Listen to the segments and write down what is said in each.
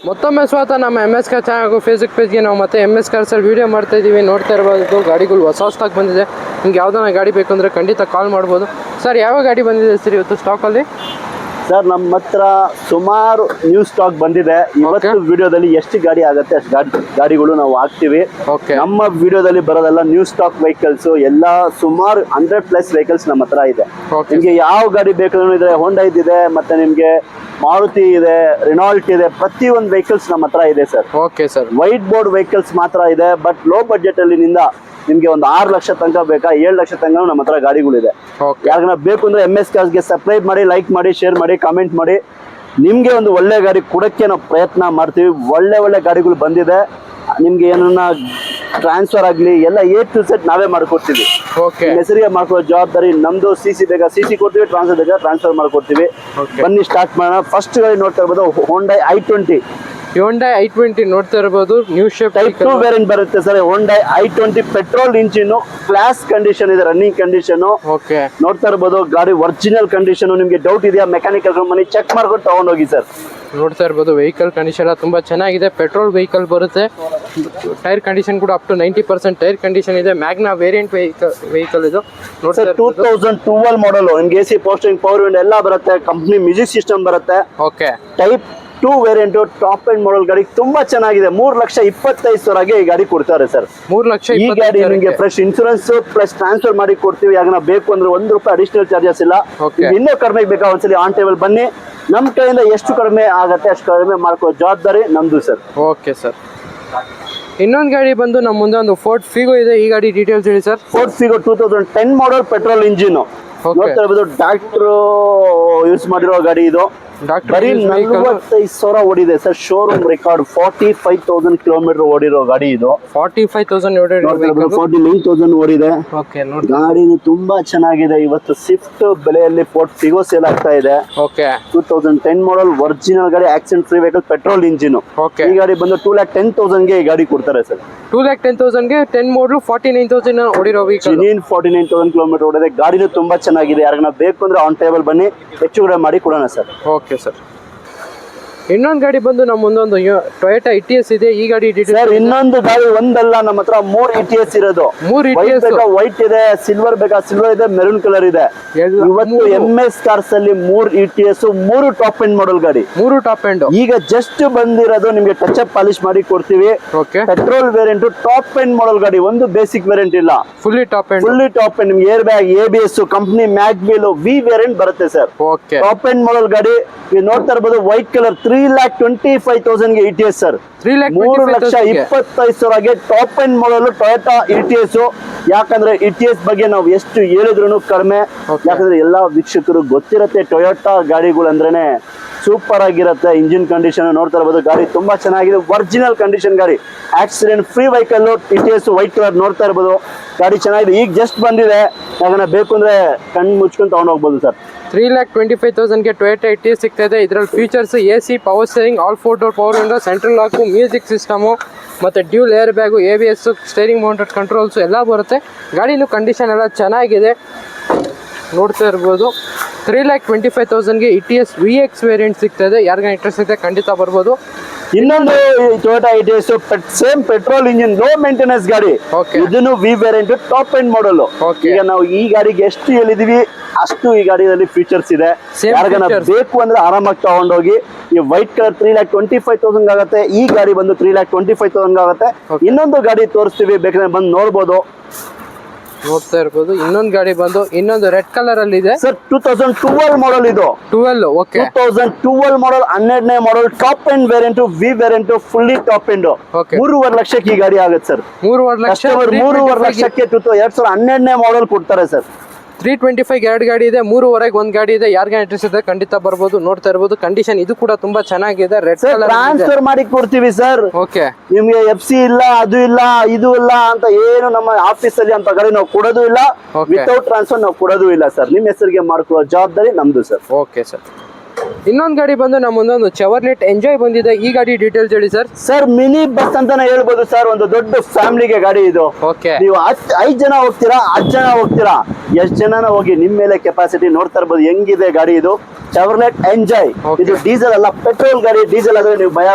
ಮತ್ತೊಮ್ಮೆ ಸ್ವಾಗತ ನಮ್ಮ MS ಕಾರ್ ಚಾನಲ್ ಹಾಗೂ ಫೇಸ್ಬುಕ್ ಪೇಜ್ಗೆ. ನಾವು ಮತ್ತೆ MS ಕಾರ್ಸ್ ಅಲ್ಲಿ ವಿಡಿಯೋ ಮಾಡ್ತಾ ಇದ್ದೀವಿ. ನೋಡ್ತಾ ಇರಬಹುದು ಗಾಡಿಗಳು ಹೊಸ ಸ್ಟಾಕ್ ಬಂದಿದೆ. ನಿಮ್ಗೆ ಯಾವ್ದಾನ ಗಾಡಿ ಬೇಕು ಅಂದರೆ ಖಂಡಿತ ಕಾಲ್ ಮಾಡ್ಬೋದು. ಸರ್ ಯಾವ ಗಾಡಿ ಬಂದಿದೆ ಸರ್ ಇವತ್ತು ಸ್ಟಾಕಲ್ಲಿ? ಸರ್ ನಮ್ಮ ಹತ್ರ ಸುಮಾರು ನ್ಯೂ ಸ್ಟಾಕ್ ಬಂದಿದೆ. ಇವತ್ತು ವಿಡಿಯೋದಲ್ಲಿ ಎಷ್ಟು ಗಾಡಿ ಆಗುತ್ತೆ ಅಷ್ಟು ಗಾಡಿಗಳು ನಾವು ಹಾಕ್ತಿವಿ. ನಮ್ಮ ವಿಡಿಯೋದಲ್ಲಿ ಬರೋದೆಲ್ಲ ನ್ಯೂ ಸ್ಟಾಕ್ ವೆಹಿಕಲ್ಸ್ ಎಲ್ಲ ಸುಮಾರು 100+ ವೆಹಿಕಲ್ಸ್ ನಮ್ಮ ಹತ್ರ ಇದೆ. ನಿಮ್ಗೆ ಯಾವ ಗಾಡಿ ಬೇಕಾದ್ರೂ ಇದೆ. ಹೋಂಡಾ ಇದೆ, ಮತ್ತೆ ನಿಮ್ಗೆ ಮಾರುತಿ ಇದೆ, ರೆನಾಲ್ಟ್ ಇದೆ, ಪ್ರತಿಯೊಂದು ವೆಹಿಕಲ್ಸ್ ನಮ್ಮ ಹತ್ರ ಇದೆ sir. Okay sir. White board vehicles ಮಾತ್ರ ಇದೆ, ಬಟ್ ಲೋ ಬಜೆಟ್ ಅಲ್ಲಿ ನಿಮ್ಗೆ ಒಂದು 6 ಲಕ್ಷ ತನಕ ಬೇಕಾ, 7 ಲಕ್ಷ ತನಕ ನಮ್ಮ ಹತ್ರ ಗಾಡಿಗಳಿದೆ. ಯಾಕಂದ್ರೆ ಬೇಕು ಅಂದ್ರೆ MS ಕಾರ್ಸ್ಗೆ ಸಬ್ಸ್ಕ್ರೈಬ್ ಮಾಡಿ, ಲೈಕ್ ಮಾಡಿ, ಶೇರ್ ಮಾಡಿ, ಕಾಮೆಂಟ್ ಮಾಡಿ. ನಿಮ್ಗೆ ಒಂದು ಒಳ್ಳೆ ಗಾಡಿ ಕೊಡಕ್ಕೆ ನಾವು ಪ್ರಯತ್ನ ಮಾಡ್ತೀವಿ. ಒಳ್ಳೆ ಗಾಡಿಗಳು ಬಂದಿದೆ. ನಿಮ್ಗೆ ಏನನ್ನ ಟ್ರಾನ್ಸ್ಫರ್ ಆಗ್ಲಿ ಎಲ್ಲ A to Z ನಾವೇ ಮಾಡ್ಕೊಡ್ತೀವಿ. ಹೆಸರಿಗೆ ಮಾಡ್ಕೊಳ್ಳೋ ಜವಾಬ್ದಾರಿ ನಮ್ದು. CC ಬೇಕಾ CC ಕೊಡ್ತೀವಿ, ಟ್ರಾನ್ಸ್ಫರ್ ಬೇಕಾ ಟ್ರಾನ್ಸ್ಫರ್ ಮಾಡ್ಕೊಡ್ತೀವಿ. ಬನ್ನಿ ಸ್ಟಾರ್ಟ್ ಮಾಡೋಣ. ಫಸ್ಟ್ ಗಾಡಿ ನೋಡ್ತಾ ಇರ್ಬೋದು Hyundai i20. Hyundai i20 ನೋಡ್ತಾ ಇರಬಹುದು. ನ್ಯೂ ಶೇಪ್ ಟೈಪ್ 2 ವೇರಿಯಂಟ್ ಬರುತ್ತೆ sir. Hyundai i20 petrol engine, class condition ಇದೆ, ರನ್ನಿಂಗ್ ಕಂಡೀಷನ್. ನೋಡ್ತಾ ಇರಬಹುದು ಗಾಡಿ ಒರಿಜಿನಲ್ ಕಂಡೀಷನ್. ನಿಮ್ಗೆ ಡೌಟ್ ಇದೆಯಾ ಮೆಕ್ಯಾನಿಕಲ್ ಮನಿ ಚೆಕ್ ಮಾಡ್ಕೊಂಡು ತಗೊಂಡೋಗಿ ಸರ್. ನೋಡ್ತಾ ಇರ್ಬೋದು ವೆಹಿಕಲ್ ಕಂಡೀಷನ್ ತುಂಬಾ ಚೆನ್ನಾಗಿದೆ. ಪೆಟ್ರೋಲ್ ವೆಹಿಕಲ್ ಬರುತ್ತೆ. ಟೈರ್ ಕಂಡೀಷನ್ ಕೂಡ ಅಪ್ ಟು 90% ಟೈರ್ ಕಂಡೀಷನ್ ಇದೆ. ಮ್ಯಾಗ್ನಾ ವೇರಿಯಂಟ್ ವೆಹಿಕಲ್ ಇದು. 2012 ಮಾಡಲ್. ನಿಮ್ಗೆ AC ಪೋಸ್ಟಿಂಗ್, ಪವರ್ ವಿಂಡೋ ಎಲ್ಲ ಬರುತ್ತೆ. ಕಂಪ್ನಿ ಮ್ಯೂಸಿಕ್ ಸಿಸ್ಟಮ್ ಬರುತ್ತೆ. Type 2 variant top end model ಗಾಡಿ ತುಂಬಾ ಚೆನ್ನಾಗಿದೆ. 3,25,000ಗೆ ಈ ಗಾಡಿ ಕೊಡ್ತಾರೆ ಸರ್. 3,20,000 ಈ ಗಾಡಿ ನಿಮಗೆ ಫ್ರೆಶ್ ಇನ್ಸೂರೆನ್ಸ್ ಪ್ಲಸ್ ಟ್ರಾನ್ಸ್ಫರ್ ಮಾಡಿ ಕೊಡ್ತೀವಿ. ಯಾಕಂದ್ರೆ ಬೇಕು ಅಂದ್ರೆ ₹1 ಅಡಿಷನಲ್ ಚಾರ್ಜಸ್ ಇಲ್ಲ. ಇನ್ನೂ ಕಡಿಮೆ ಬೇಕಾ ಒಂದ್ಸಲಿ ಆನ್ ಟೇಬಲ್ ಬನ್ನಿ. ನಮ್ ಕಡೆಯಿಂದ ಎಷ್ಟು ಕಡಿಮೆ ಆಗತ್ತೆ ಅಷ್ಟು ಕಡಿಮೆ ಮಾಡ್ಕೋ ಜವಾಬ್ದಾರಿ ನಮ್ದು ಸರ್. Okay sir. ಇನ್ನೊಂದು ಗಾಡಿ ಬಂದು ನಮ್ಮ ಮುಂದೆ ಒಂದು ಫೋರ್ಡ್ ಫಿಗೋ ಇದೆ. ಈ ಗಾಡಿ ಡೀಟೇಲ್ಸ್ ಹೇಳಿ ಸರ್. ಫೋರ್ಡ್ ಫಿಗೋ 2010 ಮಾಡಲ್ ಪೆಟ್ರೋಲ್ ಇಂಜಿನ್. ನೋಡ್ತಾ ಇರ್ಬೋದು ಡಾಕ್ಟರ್ ಯೂಸ್ ಮಾಡಿರೋ ಗಾಡಿ ಇದು. ಬರೀ 45,000 ಓಡಿದೆ ಸರ್. ಶೋರೂಮ್ ರೆಕಾರ್ಡ್ 45,000 ಕಿಲೋಮೀಟರ್ ಓಡಿರೋ ಗಾಡಿ ಇದು. 49,000 ಓಡಿದೆ. ಗಾಡಿನು ತುಂಬಾ ಚೆನ್ನಾಗಿದೆ. ಇವತ್ತು ಸ್ವಿಫ್ಟ್ ಬೆಲೆಯಲ್ಲಿ ಫೋರ್ಡ್ ಫಿಗೋ ಸೇಲ್ ಆಗ್ತಾ ಇದೆ. 2010 ಮಾಡಲ್ ಒರಿಜಿನಲ್ ಗಾಡಿ, accident free vehicle, petrol engine. ಈ ಗಾಡಿ ಬಂದು 2,10,000ಗೆ ಈ ಗಾಡಿ ಕೊಡ್ತಾರೆ ಸರ್. 2,10,000ಗೆ 10 ಮಾಡಲ್ 49,000 ಓಡಿರೋ ವೆಹಿಕಲ್. 49,000 ಕಿಲೋಮೀಟರ್ ಓಡಿದೆ. ಗಾಡಿನು ತುಂಬಾ ಚೆನ್ನಾಗಿದೆ. ಯಾರಿಗಾನ ಬೇಕು ಅಂದ್ರೆ ಆನ್ ಟೇಬಲ್ ಬನ್ನಿ, ಹೆಚ್ಚು ಕಡಿಮೆ ಮಾಡಿ ಕೊಡೋಣ ಸರ್. Okay sir. ಇನ್ನೊಂದು ಗಾಡಿ ಬಂದು ನಮ್ಮ ಮುಂದೊಂದು ಟೊಯೋಟಾ ETS ಇದೆ. ಈ ಗಾಡಿ ಸರ್ ಇನ್ನೊಂದು ಗಾಡಿ ಒಂದಲ್ಲ, ನಮ್ಮ ಹತ್ರ 3 ETS ಇರೋದು. 3 ETS ವೈಟ್ ಇದೆ, ಸಿಲ್ವರ್ ಬೇಕಾ ಸಿಲ್ವರ್ ಇದೆ, ಮೆರೂನ್ ಕಲರ್ ಇದೆ. ಇವತ್ತು MS ಕಾರ್ಸ್ ಅಲ್ಲಿ 3 ETS, 3 ಟಾಪ್ ಎಂಡ್ ಮಾಡಲ್ ಗಾಡಿ. 3 ಟಾಪ್ ಎಂಡ್ ಈಗ ಜಸ್ಟ್ ಬಂದಿರೋದು. ನಿಮ್ಗೆ ಟಚ್ ಅಪ್ ಪಾಲಿಶ್ ಮಾಡಿ ಕೊಡ್ತೀವಿ. Petrol variant top end model ಗಾಡಿ. ಒಂದು ಬೇಸಿಕ್ ವೇರಿಯಂಟ್ ಇಲ್ಲ, ಫುಲ್ಲಿ ಟಾಪ್ ಎಂಡ್. ನಿಮ್ಗೆ air bag, ABS, company mag wheel, V variant ಬರುತ್ತೆ ಸರ್. ಟಾಪ್ ಎಂಡ್ ಮಾಡಲ್ ಗಾಡಿ. ನೀವು ನೋಡ್ತಾ ಇರ್ಬೋದು ವೈಟ್ ಕಲರ್. 3,25,000ಗೆ ETS ಸರ್. 3,25,000ಗೆ top end model Toyota ETS. ಯಾಕಂದ್ರೆ ETS ಬಗ್ಗೆ ನಾವು ಎಷ್ಟು ಹೇಳಿದ್ರು ಕಡಿಮೆ. ಯಾಕಂದ್ರೆ ಎಲ್ಲಾ ವೀಕ್ಷಕರು ಗೊತ್ತಿರತ್ತೆ ಟೊಯೋಟಾ ಗಾಡಿಗಳು ಅಂದ್ರೇನೆ ಸೂಪರ್ ಆಗಿರುತ್ತೆ. ಇಂಜಿನ್ ಕಂಡೀಷನ್ ನೋಡ್ತಾ ಇರಬಹುದು. ಗಾಡಿ ತುಂಬಾ ಚೆನ್ನಾಗಿದೆ. ಒರಿಜಿನಲ್ ಕಂಡೀಷನ್ ಗಾಡಿ, accident free vehicle. ETS white colour ನೋಡ್ತಾ ಇರಬಹುದು. ಗಾಡಿ ಚೆನ್ನಾಗಿದೆ. ಈಗ ಜಸ್ಟ್ ಬಂದಿದೆ. ಯಾಕಂದ್ರೆ ಬೇಕು ಅಂದ್ರೆ ಕಣ್ಣು ಮುಚ್ಕೊಂಡು ತಗೊಂಡು ಹೋಗ್ಬೋದು ಸರ್. 3,25,000ಗೆ ಟೊಯೋಟಾ ETS ಸಿಗ್ತಾ ಇದೆ. ಇದರಲ್ಲಿ features AC, power steering, all 4 door power window, central lock, music system, ಮತ್ತು dual air bag, ABS, steering mounted controls ಎಲ್ಲ ಬರುತ್ತೆ. ಗಾಡಿನೂ ಕಂಡೀಷನ್ ಎಲ್ಲ ಚೆನ್ನಾಗಿದೆ. ನೋಡ್ತಾ ಇರ್ಬೋದು 3,25,000ಗೆ ETS VX ವೇರಿಯಂಟ್ ಸಿಗ್ತದೆ. ಯಾರಿಗ ಇಂಟ್ರೆಸ್ಟ್ ಇದೆ ಖಂಡಿತ ಬರ್ಬೋದು. ಇನ್ನೊಂದು Toyota ETS same petrol engine, low maintenance ಗಾಡಿ. ಇದನ್ನು V ವೇರಿಯಂಟ್ ಟಾಪ್ ಎಂಡ್ ಮಾಡಲ್. ಈಗ ನಾವು ಈ ಗಾಡಿಗೆ ಎಷ್ಟು ಹೇಳಿದೀವಿ ಅಷ್ಟು ಈ ಗಾಡಿಯಲ್ಲಿ ಫೀಚರ್ಸ್ ಇದೆ. ಯಾರಿಗಾನ ಬೇಕು ಅಂದ್ರೆ ಆರಾಮಾಗಿ ತಗೊಂಡೋಗಿ. ಈ ವೈಟ್ ಕಲರ್ 3,25,000 ಆಗುತ್ತೆ. ಈ ಗಾಡಿ ಬಂದು 3,25,000 ಆಗುತ್ತೆ. ಇನ್ನೊಂದು ಗಾಡಿ ತೋರಿಸ್ತೀವಿ, ಬೇಕಾದ್ರೆ ಬಂದು ನೋಡ್ಬೋದು. ನೋಡ್ತಾ ಇರ್ಬೋದು ಇನ್ನೊಂದು ಗಾಡಿ ಬಂದು ಇನ್ನೊಂದು ರೆಡ್ ಕಲರ್ ಅಲ್ಲಿ ಇದೆ ಸರ್. 2012 ಮಾಡಲ್ ಇದು. 2012 ಮಾಡಲ್, 12ನೇ model, top end variant, V variant, fully top end. 3.5 ಲಕ್ಷಕ್ಕೆ ಈ ಗಾಡಿ ಆಗುತ್ತೆ ಸರ್. 3.5 ಲಕ್ಷಕ್ಕೆ 2012ನೇ ಮಾಡಲ್ ಕೊಡ್ತಾರೆ ಸರ್. 325 ಎರಡು ಗಾಡಿ ಇದೆ. 3.5 ಒಂದು ಗಾಡಿ ಇದೆ. ಯಾರಿಗೆ ಇಂಟ್ರೆಸ್ಟ್ ಇದೆ ಖಂಡಿತ ಬರ್ಬೋದು. ನೋಡ್ತಾ ಇರ್ಬೋದು ಕಂಡೀಷನ್ ಇದು ಕೂಡ ತುಂಬಾ ಚೆನ್ನಾಗಿದೆ. ರೆಡ್ ಕಲರ್ ಟ್ರಾನ್ಸ್ಫರ್ ಮಾಡಿ ಕೊಡ್ತೀವಿ ಸರ್. ನಿಮ್ಗೆ FC ಇಲ್ಲ, ಅದು ಇಲ್ಲ, ಇದು ಇಲ್ಲ ಅಂತ ಏನು ನಮ್ಮ ಆಫೀಸ್ ಅಲ್ಲಿ ಅಂತ ಗಾಡಿ ನಾವು ಕೊಡೋದು ಇಲ್ಲ. ವಿತೌಟ್ ಟ್ರಾನ್ಸ್ಫರ್ ನಾವು ಕೊಡೋದು ಇಲ್ಲ ಸರ್. ನಿಮ್ಮ ಹೆಸರಿಗೆ ಮಾಡ್ಕೊಳ್ಳೋ ಜವಾಬ್ದಾರಿ ನಮ್ದು ಸರ್. Okay sir. ಇನ್ನೊಂದು ಗಾಡಿ ಬಂದು ನಮ್ಮ ಮುಂದೊಂದು ಚೆವರ್ಲೆಟ್ ಎಂಜಾಯ್ ಬಂದಿದೆ. ಈ ಗಾಡಿ ಡೀಟೇಲ್ಸ್ ಹೇಳಿ ಸರ್. ಸರ್ ಮಿನಿ ಬಸ್ ಅಂತಾನೆ ಹೇಳ್ಬೋದು ಸರ್. ಒಂದು ದೊಡ್ಡ ಫ್ಯಾಮಿಲಿಗೆ ಗಾಡಿ ಇದು. ನೀವು 5 ಜನ ಹೋಗ್ತೀರಾ, 10 ಜನ ಹೋಗ್ತೀರಾ, ಎಷ್ಟು ಜನನ ಹೋಗಿ ನಿಮ್ಮ ಮೇಲೆ ಕೆಪಾಸಿಟಿ. ನೋಡ್ತಾ ಇರ್ಬೋದು ಹೆಂಗಿದೆ ಗಾಡಿ ಇದು. Chevrolet enjoy. ಇದು ಡೀಸೆಲ್ ಅಲ್ಲ, ಪೆಟ್ರೋಲ್ ಗಾಡಿ. ಡೀಸೆಲ್ ಆದ್ರೆ ನೀವು ಭಯ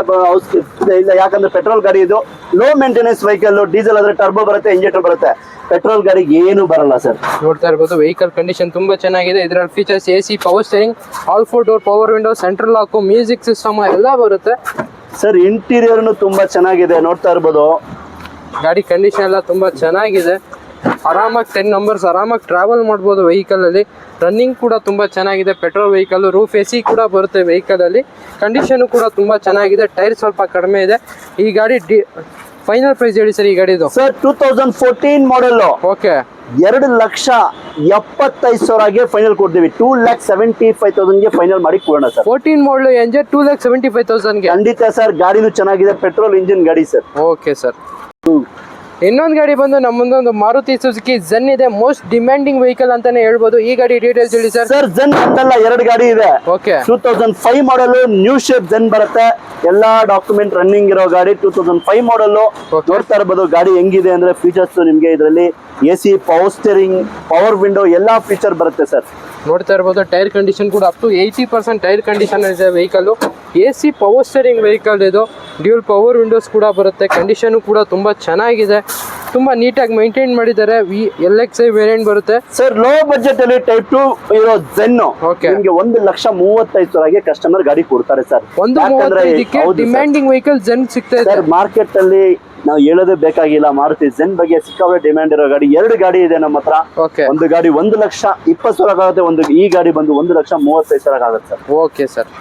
ಇಲ್ಲ, ಯಾಕಂದ್ರೆ ಪೆಟ್ರೋಲ್ ಗಾಡಿ ಇದು ಲೋ ಮೇಂಟೆನೆನ್ಸ್ ವೆಹಿಕಲ್. ಡೀಸೆಲ್ ಆದ್ರೆ ಟರ್ಬೋ ಬರುತ್ತೆ, ಇಂಜೆಕ್ಟರ್ ಬರುತ್ತೆ. ಪೆಟ್ರೋಲ್ ಗಾಡಿಗೆ ಏನು ಬರಲ್ಲ ಸರ್. ನೋಡ್ತಾ ಇರ್ಬೋದು ವೆಹಿಕಲ್ ಕಂಡೀಷನ್ ತುಂಬಾ ಚೆನ್ನಾಗಿದೆ. ಇದರಲ್ಲಿ features AC, power steering, all 4 door power window, central lock, music system ಎಲ್ಲ ಬರುತ್ತೆ ಸರ್. ಇಂಟೀರಿಯರ್ ತುಂಬಾ ಚೆನ್ನಾಗಿದೆ, ನೋಡ್ತಾ ಇರ್ಬೋದು. ಗಾಡಿ ಕಂಡೀಷನ್ ಎಲ್ಲ ತುಂಬಾ ಚೆನ್ನಾಗಿದೆ. ಆರಾಮಾಗಿ 10 ನಂಬರ್ಸ್ ಆರಾಮಾಗಿ ಟ್ರಾವೆಲ್ ಮಾಡ್ಬೋದು ವೆಹಿಕಲ್ ಅಲ್ಲಿ. ರನ್ನಿಂಗ್ ಕೂಡ ತುಂಬಾ ಚೆನ್ನಾಗಿದೆ. ಪೆಟ್ರೋಲ್ ವೆಹಿಕಲ್, ರೂಫ್ AC ಕೂಡ ಬರುತ್ತೆ ವೆಹಿಕಲ್ ಅಲ್ಲಿ. ಕಂಡೀಷನ್ ಕೂಡ ತುಂಬಾ ಚೆನ್ನಾಗಿದೆ. ಟೈರ್ ಸ್ವಲ್ಪ ಕಡಿಮೆ ಇದೆ. ಈ ಗಾಡಿ ಫೈನಲ್ ಪ್ರೈಸ್ ಹೇಳಿ ಸರ್ ಈ ಗಾಡಿದು. Sir 2014 model. ಓಕೆ, 2,75,000 ಫೈನಲ್ ಕೊಡ್ತೀವಿ. 2,75,000 ಫೈನಲ್ ಮಾಡಿ ಕೊಡೋಣ ಸರ್. 14 ಮಾಡಲ್ ಎಂಜೆ 2,75,000 ಖಂಡಿತ ಸರ್. ಗಾಡಿನೂ ಚೆನ್ನಾಗಿದೆ, ಪೆಟ್ರೋಲ್ ಇಂಜಿನ್ ಗಾಡಿ ಸರ್. Okay sir. ಇನ್ನೊಂದು ಗಾಡಿ ಬಂದು ನಮ್ಮ ಮುಂದೆ ಒಂದು ಮಾರುತಿ ಸುಜುಕಿ ಝೆನ್ ಇದೆ. ಮೋಸ್ಟ್ ಡಿಮ್ಯಾಂಡಿಂಗ್ ವೆಹಿಕಲ್ ಅಂತಾನೆ ಹೇಳ್ಬೋದು. ಈ ಗಾಡಿ ಡೀಟೇಲ್ಸ್ ಹೇಳಿ ಸರ್. ಸರ್ ಝೆನ್ ಅಂತಲ್ಲ, 2 ಗಾಡಿ ಇದೆ. ಓಕೆ, 2005 ಮಾಡಲ್ ನ್ಯೂ ಶೇಪ್ ಝೆನ್ ಬರುತ್ತೆ. ಎಲ್ಲಾ ಡಾಕ್ಯುಮೆಂಟ್ ರನ್ನಿಂಗ್ ಇರೋ ಗಾಡಿ. 2005 ಮಾಡಲ್. ನೋಡ್ತಾ ಇರ್ಬೋದು ಗಾಡಿ ಹೆಂಗಿದೆ ಅಂದ್ರೆ ಫೀಚರ್ಸ್ ನಿಮ್ಗೆ ಇದರಲ್ಲಿ AC, power steering, power window ಎಲ್ಲಾ ಫೀಚರ್ ಬರುತ್ತೆ ಸರ್. ನೋಡ್ತಾ ಇರ್ಬೋದು ಟೈರ್ ಕಂಡೀಷನ್ ಕೂಡ ಅಪ್ ಟು 80% ಟೈರ್ ಕಂಡೀಷನ್ ಇದೆ vehicle. AC, power steering vehicle ಇದು. ಡ್ಯೂಲ್ ಪವರ್ ವಿಂಡೋಸ್ ಕೂಡ ಬರುತ್ತೆ. ಕಂಡೀಷನ್ ಕೂಡ ತುಂಬಾ ಚೆನ್ನಾಗಿದೆ, ತುಂಬಾ ನೀಟಾಗಿ ಮೇಂಟೈನ್ ಮಾಡಿದ್ದಾರೆ. LXi ವೇರಿಯಂಟ್ ಬರುತ್ತೆ ಸರ್. ಲೋ ಬಜೆಟ್ ಅಲ್ಲಿ ಟೈಪ್ 2 ಇರೋ ಝೆನ್ ನಿಮ್ಗೆ 1,35,000 ಕಸ್ಟಮರ್ ಗಾಡಿ ಕೊಡ್ತಾರೆ ಸರ್. 1,35,000ಕ್ಕೆ ಡಿಮ್ಯಾಂಡಿಂಗ್ ವೆಹಿಕಲ್ ಝೆನ್ ಸಿಗ್ತಾ ಇದೆ ಸರ್. ಮಾರ್ಕೆಟ್ ಅಲ್ಲಿ ನಾವು ಹೇಳೋದೇ ಬೇಕಾಗಿಲ್ಲ, ಮಾರುತಿ ಝೆನ್ ಬಗ್ಗೆ ಸಿಕ್ಕಾಪಟ್ಟೆ ಡಿಮ್ಯಾಂಡ್ ಇರೋ ಗಾಡಿ. 2 ಗಾಡಿ ಇದೆ ನಮ್ಮ ಹತ್ರ. ಒಂದು ಗಾಡಿ 1,20,000 ಆಗುತ್ತೆ. ಈ ಗಾಡಿ ಬಂದು 1,35,000 ಆಗುತ್ತೆ ಸರ್. Okay sir.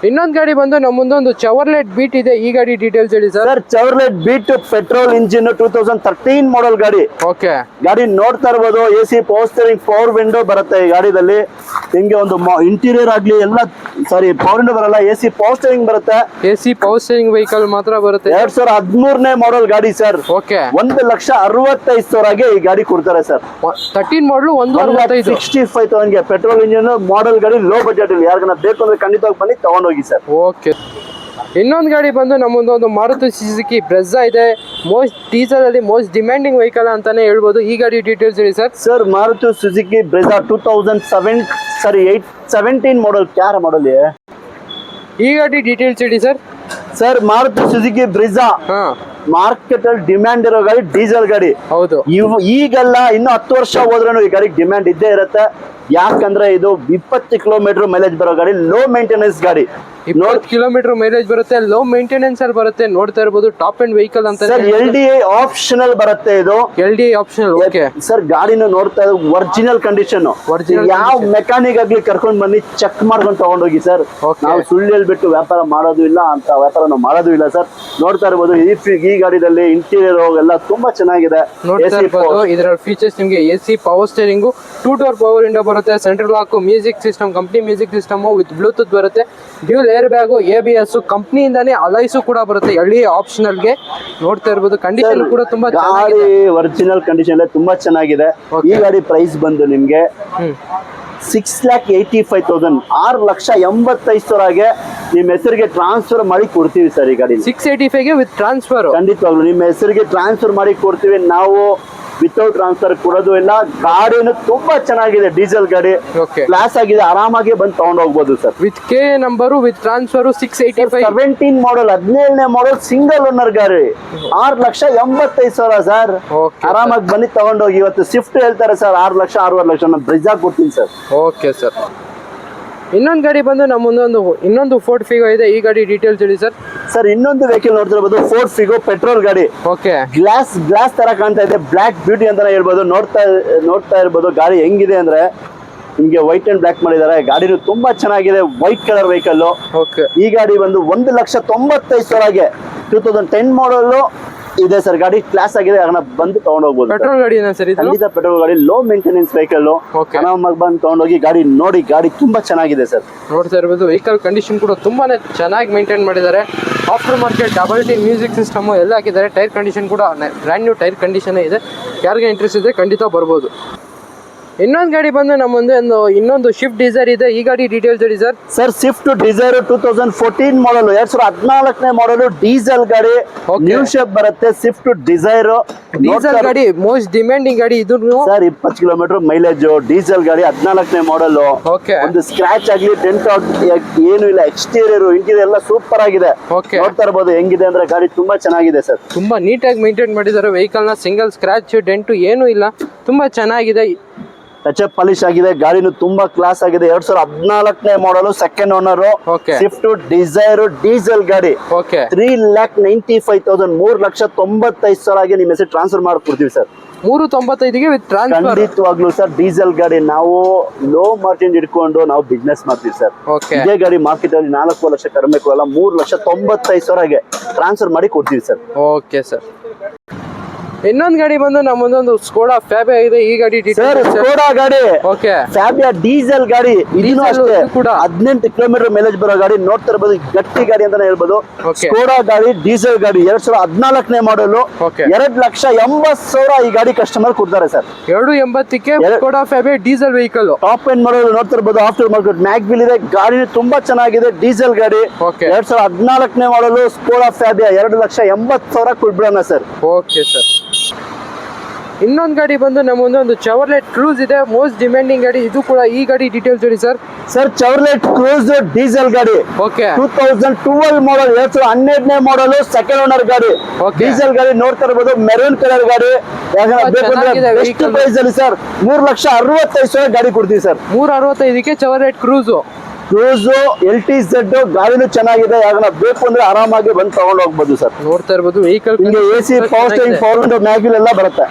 ಇನ್ನೊಂದು ಗಾಡಿ ಬಂದು ನಮ್ಮ ಮುಂದೆ ಒಂದು ಚೆವರ್ಲೆಟ್ ಬೀಟ್ ಇದೆ. ಈ ಗಾಡಿ ಡೀಟೇಲ್ಸ್ ಹೇಳಿ sir. Sir Chevrolet Beat petrol engine 2013 model ಗಾಡಿ. ಓಕೆ, ಗಾಡಿ ನೋಡ್ತಾ ಇರ್ಬೋದು. AC, power steering, power window ಬರುತ್ತೆ ಈ ಗಾಡಿದಲ್ಲಿ. ನಿಮ್ಗೆ ಒಂದು ಇಂಟೀರಿಯರ್ ಆಗ್ಲಿ ಎಲ್ಲ ಸಾರಿ ಪವರ್ ವಿಂಡೋ ಬರಲ್ಲ, AC, ಪವರ್ ಸ್ಟೇರಿಂಗ್ ಬರುತ್ತೆ. AC, ಪವರ್ ಸ್ಟೇರಿಂಗ್ ವೆಹಿಕಲ್ ಮಾತ್ರ ಬರುತ್ತೆ. 2013ನೇ ಮಾಡಲ್ ಗಾಡಿ ಸರ್. ಓಕೆ, 1,65,000 ಈ ಗಾಡಿ ಕೊಡ್ತಾರೆ ಸರ್. 13 ಮಾಡಲು 1,65,000 ಪೆಟ್ರೋಲ್ ಇಂಜಿನ್ ಮಾಡಲ್ ಗಾಡಿ. ಲೋ ಬಜೆಟ್ ಅಲ್ಲಿ ಯಾರಿಗಾನ ಬೇಕು ಅಂದ್ರೆ ಖಂಡಿತವಾಗಿ ಬನ್ನಿ ತಗೊಂಡು ಹೋಗಿ ಸರ್. ಓಕೆ. ಇನ್ನೊಂದು ಗಾಡಿ ಬಂದು ನಮ್ಮ ಮುಂದೆ ಒಂದು ಮಾರುತಿ ಸುಜುಕಿ ಬ್ರೆಝಾ ಇದೆ. ಮೋಸ್ಟ್ ಡೀಸೆಲ್ ಅಲ್ಲಿ ಮೋಸ್ಟ್ ಡಿಮ್ಯಾಂಡಿಂಗ್ ವೆಹಿಕಲ್ ಅಂತಾನೆ ಹೇಳ್ಬೋದು. ಈ ಗಾಡಿ ಡೀಟೇಲ್ಸ್ ಹೇಳಿ sir. Sir Maruti Suzuki Brezza 2017 ಮಾಡಲ್. ಕ್ಯಾರ ಮಾಡಲ್ ಈ ಗಾಡಿ ಡೀಟೇಲ್ಸ್ ಹೇಳಿ sir. Sir Maruti Suzuki Brezza market ಅಲ್ಲಿ ಡಿಮ್ಯಾಂಡ್ ಇರೋ ಗಾಡಿ, ಡೀಸೆಲ್ ಗಾಡಿ. ಹೌದು, ಈಗಲ್ಲ ಇನ್ನು 10 ವರ್ಷ ಹೋದ್ರೂ ಈ ಗಾಡಿಗೆ ಡಿಮ್ಯಾಂಡ್ ಇದ್ದೇ ಇರುತ್ತೆ. ಯಾಕಂದ್ರೆ ಇದು 20 ಕಿಲೋಮೀಟರ್ ಮೈಲೇಜ್ ಬರೋ ಗಾಡಿ, ಲೋ ಮೇಂಟೆನೆನ್ಸ್ ಗಾಡಿ. 20 ಕಿಲೋಮೀಟರ್ ಮೈಲೇಜ್ ಬರುತ್ತೆ, ಲೋ ಮೇಂಟೆನೆನ್ಸ್ ಅಲ್ಲಿ ಬರುತ್ತೆ. ನೋಡ್ತಾ ಇರ್ಬೋದು ಟಾಪ್ ಅಂಡ್ ವೆಹಿಕಲ್ ಅಂತ. ಸರ್ LDI ಆಪ್ಷನಲ್ ಬರುತ್ತೆ ಇದು. LDI optional. Okay sir. ಗಾಡಿನ ನೋಡ್ತಾ ಇರೋ ಒರಿಜಿನಲ್ ಕಂಡೀಷನ್. ಯಾವ ಮೆಕ್ಯಾನಿಕ್ ಆಗ್ಲಿ ಕರ್ಕೊಂಡ್ ಬನ್ನಿ, ಚೆಕ್ ಮಾಡ್ಕೊಂಡು ತಗೊಂಡೋಗಿ ಸರ್. ನಾವು ಸುಳ್ಳು ಹೇಳ್ಬಿಟ್ಟು ವ್ಯಾಪಾರ ಮಾಡೋದು ಇಲ್ಲ, ಅಂತ ವ್ಯಾಪಾರ ನಾವು ಮಾಡೋದು ಇಲ್ಲ ಸರ್. ನೋಡ್ತಾ ಇರ್ಬೋದು ಈ ಗಾಡಿದಲ್ಲಿ ಇಂಟೀರಿಯರ್ ಎಲ್ಲ ತುಂಬಾ ಚೆನ್ನಾಗಿದೆ. ಇದರ ಫೀಚರ್ಸ್ ನಿಮಗೆ AC, power steering, 2 door power window ಬರುತ್ತೆ. Central lock, music system, company music system with Bluetooth ಬರುತ್ತೆ. ಡ್ಯೂಲ್ ಏರ್ ಬ್ಯಾಗು, ABS, ಕಂಪ್ನಿಯಿಂದಾನೇ ಅಲೈಸು ಕೂಡ ಬರುತ್ತೆ. LDI ಆಪ್ಷನಲ್ ಗೆ. ನೋಡ್ತಾ ಇರ್ಬೋದು ಕಂಡೀಷನ್ ಕೂಡ ತುಂಬಾ ಗಾಡಿ ಒರಿಜಿನಲ್ ಕಂಡೀಷನ್ ತುಂಬಾ ಚೆನ್ನಾಗಿದೆ. ಈ ಗಾಡಿ ಪ್ರೈಸ್ ಬಂದು ನಿಮ್ಗೆ 6,85,000 6,85,000 ನಿಮ್ಮ ಹೆಸರಿಗೆ ಟ್ರಾನ್ಸ್ಫರ್ ಮಾಡಿ ಕೊಡ್ತೀವಿ ಸರ್. ಈ ಗಾಡಿ 685 ವಿತ್ ಟ್ರಾನ್ಸ್ಫರ್. ಖಂಡಿತವಾಗ್ಲು ನಿಮ್ಮ ಹೆಸರಿಗೆ ಟ್ರಾನ್ಸ್ಫರ್ ಮಾಡಿ ಕೊಡ್ತೀವಿ ನಾವು. ವಿತೌಟ್ ಟ್ರಾನ್ಸ್ಫರ್ ಕೊಡೋದು ಇಲ್ಲ. ಗಾಡಿನು ತುಂಬಾ ಚೆನ್ನಾಗಿದೆ, ಡೀಸೆಲ್ ಗಾಡಿ. ಕ್ಲಾಸ್ ಆಗಿದೆ, ಆರಾಮಾಗಿ ಬಂದು ತಗೊಂಡು ಹೋಗ್ಬೋದು sir. With K number with transfer 685. 17 model 17ನೇ ಮಾಡಲ್ ಸಿಂಗಲ್ ಓನರ್ ಗಾಡಿ. 6,85,000 ಸರ್. ಆರಾಮಾಗಿ ಬನ್ನಿ ತಗೊಂಡೋಗಿ. ಇವತ್ತು ಸ್ವಿಫ್ಟ್ ಹೇಳ್ತಾರೆ ಸರ್ 6 ಲಕ್ಷ 6.5 ಲಕ್ಷ. ನಾನು ಬ್ರೆಝಾ ಕೊಡ್ತೀನಿ ಸರ್. Okay sir. ಇನ್ನೊಂದು ಗಾಡಿ ಬಂದು ನಮ್ಮ ಮುಂದೆ ಇನ್ನೊಂದು ಫೋರ್ಡ್ ಫಿಗೋ ಇದೆ. ಈ ಗಾಡಿ ಡೀಟೇಲ್ಸ್ ಹೇಳಿ ಸರ್. ಸರ್ ಇನ್ನೊಂದು ವೆಹಿಕಲ್ ನೋಡ್ತಿರ್ಬೋದು, ಫೋರ್ಡ್ ಫಿಗೋ ಪೆಟ್ರೋಲ್ ಗಾಡಿ. ಓಕೆ, ಗ್ಲಾಸ್ ತರ ಕಾಣ್ತಾ ಇದೆ. ಬ್ಲಾಕ್ ಬ್ಯೂಟಿ ಅಂತಾನೆ ಹೇಳ್ಬೋದು. ನೋಡ್ತಾ ಇರ್ಬೋದು ಗಾಡಿ ಹೆಂಗಿದೆ ಅಂದ್ರೆ ನಿಮ್ಗೆ ವೈಟ್ ಅಂಡ್ ಬ್ಲಾಕ್ ಮಾಡಿದ್ದಾರೆ. ಗಾಡಿನೂ ತುಂಬಾ ಚೆನ್ನಾಗಿದೆ, ವೈಟ್ ಕಲರ್ ವೆಹಿಕಲ್. ಓಕೆ, ಈ ಗಾಡಿ ಬಂದು 1,95,000 2010 ಮಾಡಲ್ ಇದೆ ಸರ್. ಗಾಡಿ ಕ್ಲಾಸ್ ಆಗಿದೆ, ಬಂದು ತಗೊಂಡೋಗ್ಬೋದು. ಪೆಟ್ರೋಲ್ ಗಾಡಿ ಸರ್ ಇದು. ಖಂಡಿತ ಪೆಟ್ರೋಲ್ ಗಾಡಿ, ಲೋ ಮೇಂಟೆನೆನ್ಸ್ ವೆಹಿಕಲ್. ಆರಾಮಾಗಿ ಬಂದು ತಗೊಂಡೋಗಿ ಗಾಡಿ ನೋಡಿ. ಗಾಡಿ ತುಂಬಾ ಚೆನ್ನಾಗಿದೆ ಸರ್. ನೋಡ್ತಾ ಇರ್ಬೋದು ವೆಹಿಕಲ್ ಕಂಡೀಷನ್ ಕೂಡ ತುಂಬಾನೇ ಚೆನ್ನಾಗಿ ಮೇಂಟೈನ್ ಮಾಡಿದ್ದಾರೆ. After market double T music system ಎಲ್ಲ ಹಾಕಿದ್ದಾರೆ. ಟೈರ್ ಕಂಡೀಷನ್ ಕೂಡ ಬ್ರ್ಯಾಂಡ್ ನ್ಯೂ ಟೈರ್ ಕಂಡೀಷನ್ ಇದೆ. ಯಾರಿಗೆ ಇಂಟ್ರೆಸ್ಟ್ ಇದೆ ಖಂಡಿತ ಬರ್ಬೋದು. ಇನ್ನೊಂದು ಗಾಡಿ ಬಂದು ನಮ್ಮ ಮುಂದೆ ಇನ್ನೊಂದು ಶಿಫ್ಟ್ ಡಿಸೈರ್ ಇದೆ. ಈ ಗಾಡಿ ಡೀಟೇಲ್ಸ್ ಹೇಳಿ ಸರ್. ಸರ್ ಸ್ವಿಫ್ಟ್ ಡಿಸೈರ್ 2014 ಮಾಡಲ್ 2014ನೇ ಮಾಡಲ್ ಡೀಸೆಲ್ ಗಾಡಿ, ನ್ಯೂ ಶೇಪ್ ಬರುತ್ತೆ. ಸ್ವಿಫ್ಟ್ ಡಿಸೈರ್ ಡೀಸೆಲ್ ಗಾಡಿ, ಮೋಸ್ಟ್ ಡಿಮ್ಯಾಂಡಿಂಗ್ ಗಾಡಿ ಇದು ಸರ್. 20 ಕಿಲೋಮೀಟರ್ ಮೈಲೇಜ್, ಡೀಸೆಲ್ ಗಾಡಿ, 14ನೇ ಮಾಡಲ್. ಓಕೆ, ಒಂದು ಸ್ಕ್ರಾಚ್ ಆಗ್ಲಿ ಡೆಂಟ್ ಏನು ಇಲ್ಲ. ಎಕ್ಸ್ಟೀರಿಯರ್ ಇಂಟೀರಿಯರ್ ಎಲ್ಲ ಸೂಪರ್ ಆಗಿದೆ. ಓಕೆ, ನೋಡ್ತಾ ಇರಬಹುದು ಹೆಂಗಿದೆ ಅಂದ್ರೆ ಗಾಡಿ ತುಂಬಾ ಚೆನ್ನಾಗಿದೆ ಸರ್. ತುಂಬಾ ನೀಟಾಗಿ ಮೇಂಟೈನ್ ಮಾಡಿದ್ದಾರೆ ವೆಹಿಕಲ್ ನ. ಸಿಂಗಲ್ ಸ್ಕ್ರಾಚ್ ಡೆಂಟು ಏನು ಇಲ್ಲ, ತುಂಬಾ ಚೆನ್ನಾಗಿದೆ. ಟಚ್ ಅಪ್ ಪಾಲಿಶ್ ಆಗಿದೆ. ಗಾಡಿನೂ ತುಂಬಾ ಕ್ಲಾಸ್ ಆಗಿದೆ. 2014ನೇ model, second owner. Okay, Swift Dzire diesel ಗಾಡಿ. ಓಕೆ, 3,95,000 3,95,000 ಆಗಿ ನಿಮ್ಮ ಹೆಸರು ಟ್ರಾನ್ಸ್ಫರ್ ಮಾಡ್ಕೊಡ್ತೀವಿ ಸರ್. 395ಗೆ ವಿತ್ ಟ್ರಾನ್ಸ್ಫರ್. ಖಂಡಿತವಾಗ್ಲೂ ಸರ್. ಡೀಸೆಲ್ ಗಾಡಿ ನಾವು ಲೋ ಮಾರ್ಜಿನ್ ಇಟ್ಕೊಂಡು ನಾವು ಬಿಸ್ನೆಸ್ ಮಾಡ್ತೀವಿ ಸರ್. ಓಕೆ, ಇದೇ ಗಾಡಿ ಮಾರ್ಕೆಟ್ ಅಲ್ಲಿ 4 ಲಕ್ಷ ಕಡಿಮೆ ಕೊಡಲ್ಲ, 3,95,000ಗೆ ಟ್ರಾನ್ಸ್ಫರ್ ಮಾಡಿ ಕೊಡ್ತೀವಿ ಸರ್. Okay sir. ಇನ್ನೊಂದು ಗಾಡಿ ಬಂದು ನಮ್ಮ ಮುಂದೊಂದು ಸ್ಕೋಡಾ ಫ್ಯಾಬಿಯಾ ಇದೆ. ಈ ಗಾಡಿ ಸರ್ ಸ್ಕೋಡಾ ಗಾಡಿ, ಓಕೆ, ಫ್ಯಾಬಿಯಾ ಡೀಸೆಲ್ ಗಾಡಿ. ಇದನ್ನು ಅಷ್ಟೇ ಕೂಡ 18 ಕಿಲೋಮೀಟರ್ ಮೈಲೇಜ್ ಬರೋ ಗಾಡಿ. ನೋಡ್ತಾ ಇರಬಹುದು, ಗಟ್ಟಿ ಗಾಡಿ ಅಂತಾನೆ ಹೇಳ್ಬೋದು. ಓಕೆ, ಸ್ಕೋಡಾ ಗಾಡಿ ಡೀಸೆಲ್ ಗಾಡಿ 2014ನೇ ಮಾಡಲ್. ಓಕೆ, 2,80,000 ಈ ಗಾಡಿ ಕಸ್ಟಮರ್ ಕೊಡ್ತಾರೆ ಸರ್. 280ಕ್ಕೆ Skoda Fabia diesel vehicle. Top end model ನೋಡ್ತಾ ಇರಬಹುದು. ಆಫ್ಟರ್ ಮಾರ್ಕೆಟ್ ಮ್ಯಾಗ್ವಿಲ್ ಇದೆ. ಗಾಡಿ ತುಂಬಾ ಚೆನ್ನಾಗಿದೆ. ಡೀಸೆಲ್ ಗಾಡಿ. ಓಕೆ, 2014ನೇ ಮಾಡಲ್ ಸ್ಕೋಡಾ ಫ್ಯಾಬಿಯಾ 2,80,000 ಕೊಡ್ಬಿಡೋಣ ಸರ್. Okay sir. ಇನ್ನೊಂದು ಗಾಡಿ ಬಂದು ನಮ್ಮ ಮುಂದೆ ಒಂದು ಚವರ್ಲೆಟ್ ಕ್ರೂಸ್ ಇದೆ. ಮೋಸ್ಟ್ ಡಿಮ್ಯಾಂಡಿಂಗ್ ಗಾಡಿ ಇದು ಕೂಡ. ಈ ಗಾಡಿ ಡೀಟೇಲ್ಸ್ ಹೇಳಿ sir. Sir Chevrolet Cruze diesel ಗಾಡಿ. ಓಕೆ, 2012 ಮಾಡಲ್, 2012ನೇ ಮಾಡಲ್, ಸೆಕೆಂಡ್ ಓನರ್ ಗಾಡಿ. ಡೀಸೆಲ್ ಗಾಡಿ ನೋಡ್ತಾ ಇರಬಹುದು. ಮೆರೂನ್ ಕಲರ್ ಗಾಡಿ. ಬೆಸ್ಟ್ ಪ್ರೈಸ್ ಅಲ್ಲಿ ಸರ್ 3,65,000 ಗಾಡಿ ಕೊಡ್ತೀವಿ ಸರ್. 365ಕ್ಕೆ ಚವರ್ಲೆಟ್ ಕ್ರೂಸ್. ಕ್ರೂಸ್ LTZ ಗಾಡಿನೂ ಚೆನ್ನಾಗಿದೆ. ಯಾಕಂದ್ರೆ ಬೇಕು ಅಂದ್ರೆ ಆರಾಮಾಗಿ ಬಂದು ತಗೊಂಡು ಹೋಗ್ಬೋದು ಸರ್. ನೋಡ್ತಾ ಇರಬಹುದು ವೆಹಿಕಲ್. ನಿಮಗೆ AC, power steering, power window, mag wheel ಎಲ್ಲ ಬರುತ್ತೆ.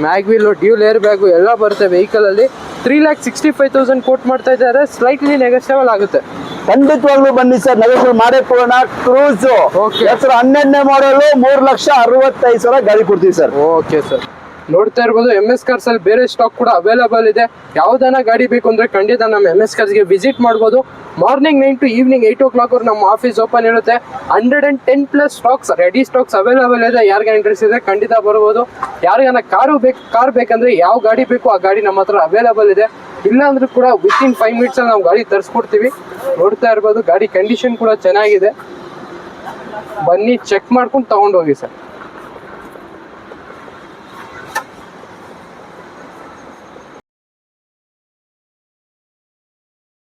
ಮ್ಯಾಗ್ವಿಲ್, ಡ್ಯೂಲ್ ಏರ್ ಬ್ಯಾಗು ಎಲ್ಲ ಬರುತ್ತೆ ವೆಹಿಕಲ್ ಅಲ್ಲಿ. 3,65,000 ಕೋಟ್ ಮಾಡ್ತಾ ಇದ್ದಾರೆ. ಸ್ಲೈಟ್ಲಿ ನೆಗೋಷಿಯಬಲ್ ಆಗುತ್ತೆ. ಖಂಡಿತವಾಗ್ಲೂ ಬನ್ನಿ ಸರ್, ನೆಗೋಷಿಯಬಲ್ ಮಾಡೇ ಕೊಡೋಣ. ಕ್ರೂಸ್ 2012ನೇ ಮಾಡಲ್ 3,65,000 ಗಾಡಿ ಕೊಡ್ತೀವಿ ಸರ್. Okay sir. ನೋಡ್ತಾ ಇರ್ಬೋದು MS ಕಾರ್ಸ್ ಅಲ್ಲಿ ಬೇರೆ ಸ್ಟಾಕ್ ಕೂಡ ಅವೈಲೇಬಲ್ ಇದೆ. ಯಾವ್ದಾನ ಗಾಡಿ ಬೇಕು ಅಂದ್ರೆ ಖಂಡಿತ ನಮ್ಮ MS ಕಾರ್ಸ್ಗೆ ವಿಸಿಟ್ ಮಾಡ್ಬೋದು. ಮಾರ್ನಿಂಗ್ 9 to ಈವ್ನಿಂಗ್ 8 o'clock ನಮ್ಮ ಆಫೀಸ್ ಓಪನ್ ಇರುತ್ತೆ. 110+ ಸ್ಟಾಕ್ಸ್, ರೆಡಿ ಸ್ಟಾಕ್ಸ್ ಅವೈಲೇಬಲ್ ಇದೆ. ಯಾರಿಗ ಇಂಟ್ರೆಸ್ಟ್ ಇದೆ ಖಂಡಿತ ಬರ್ಬೋದು. ಯಾರಿಗಾನ ಕಾರ್ ಬೇಕಂದ್ರೆ ಯಾವ ಗಾಡಿ ಬೇಕು ಆ ಗಾಡಿ ನಮ್ಮ ಹತ್ರ ಅವೈಲೇಬಲ್ ಇದೆ. ಇಲ್ಲ ಅಂದ್ರೂ ಕೂಡ ವಿತಿನ್ 5 minutes ಅಲ್ಲಿ ನಾವು ಗಾಡಿ ತರಿಸ್ಕೊಡ್ತೀವಿ. ನೋಡ್ತಾ ಇರ್ಬೋದು ಗಾಡಿ ಕಂಡೀಷನ್ ಕೂಡ ಚೆನ್ನಾಗಿದೆ. ಬನ್ನಿ ಚೆಕ್ ಮಾಡ್ಕೊಂಡು ತಗೊಂಡು ಹೋಗಿ ಸರ್.